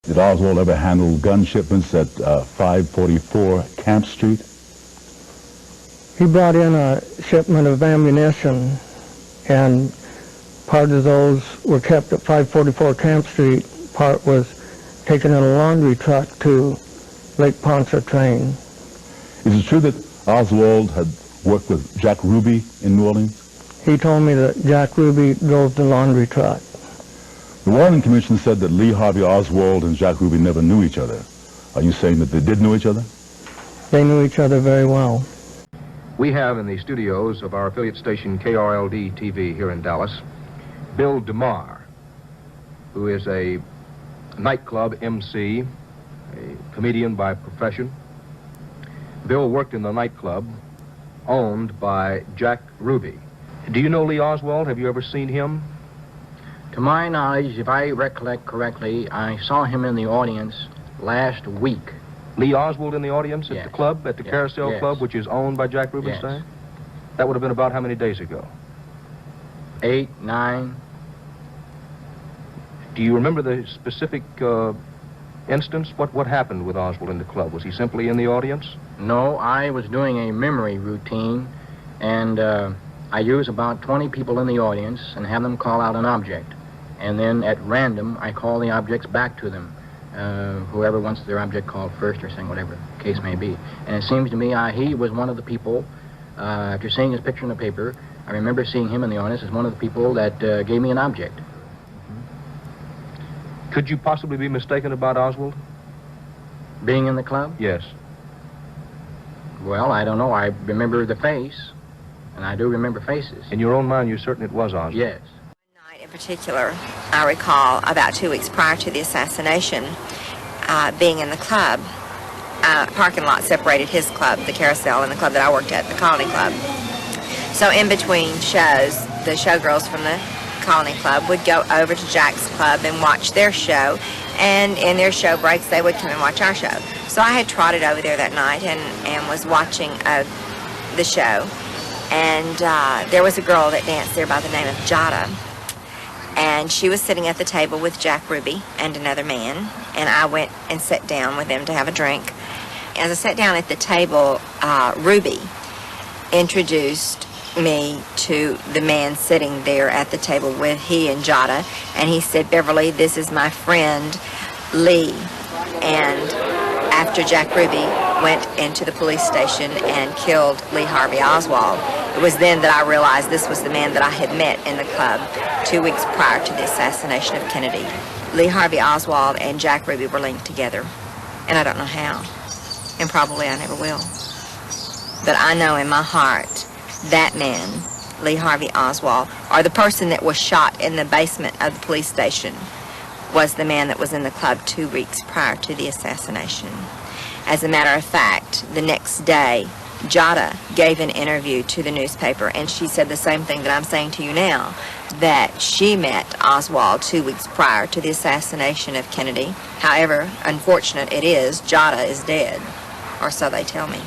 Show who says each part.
Speaker 1: Did Oswald ever handle gun shipments at 544 Camp Street?
Speaker 2: He brought in a shipment of ammunition, and part of those were kept at 544 Camp Street. Part was taken in a laundry truck to Lake Pontchartrain.
Speaker 1: Is it true that Oswald had worked with Jack Ruby in New Orleans?
Speaker 2: He told me that Jack Ruby drove the laundry truck.
Speaker 1: The Warren Commission said that Lee Harvey Oswald and Jack Ruby never knew each other. Are you saying that they did know each other?
Speaker 2: They knew each other very well.
Speaker 3: We have in the studios of our affiliate station KRLD-TV here in Dallas, Bill DeMar, who is a nightclub MC, a comedian by profession. Bill worked in the nightclub owned by Jack Ruby. Do you know Lee Oswald? Have you ever seen him?
Speaker 4: To my knowledge, if I recollect correctly, I saw him in the audience last week.
Speaker 3: Lee Oswald in the audience at
Speaker 4: Yes.
Speaker 3: the club, at the
Speaker 4: Yes.
Speaker 3: Carousel
Speaker 4: Yes.
Speaker 3: Club, which is owned by Jack Rubenstein?
Speaker 4: Yes.
Speaker 3: That would have been about how many days ago?
Speaker 4: 8, 9.
Speaker 3: Do you remember the specific instance? What happened with Oswald in the club? Was he simply in the audience?
Speaker 4: No, I was doing a memory routine, and I use about 20 people in the audience and have them call out an object. And then at random, I call the objects back to them. Whoever wants their object called first or second, whatever the case may be. And it seems to me he was one of the people, after seeing his picture in the paper, I remember seeing him in the audience as one of the people that gave me an object.
Speaker 3: Could you possibly be mistaken about Oswald?
Speaker 4: Being in the club?
Speaker 3: Yes.
Speaker 4: Well, I don't know. I remember the face, and I do remember faces.
Speaker 3: In your own mind, you're certain it was Oswald?
Speaker 4: Yes.
Speaker 5: One night in particular, I recall about 2 weeks prior to the assassination, being in the club. Parking lot separated his club, the Carousel, and the club that I worked at, the Colony Club. So in between shows, the showgirls from the Colony Club would go over to Jack's club and watch their show, and in their show breaks they would come and watch our show. So I had trotted over there that night and was watching the show, and there was a girl that danced there by the name of Jada, and she was sitting at the table with Jack Ruby and another man, and I went and sat down with them to have a drink. As I sat down at the table, Ruby introduced me to the man sitting there at the table with he and Jada, and he said, "Beverly, this is my friend Lee." And after Jack Ruby went into the police station and killed Lee Harvey Oswald, it was then that I realized this was the man that I had met in the club 2 weeks prior to the assassination of Kennedy. Lee Harvey Oswald and Jack Ruby were linked together, and I don't know how, and probably I never will. But I know in my heart that man, Lee Harvey Oswald, or the person that was shot in the basement of the police station, was the man that was in the club 2 weeks prior to the assassination. As a matter of fact, the next day, Jada gave an interview to the newspaper, and she said the same thing that I'm saying to you now, that she met Oswald 2 weeks prior to the assassination of Kennedy. However, unfortunate it is, Jada is dead, or so they tell me.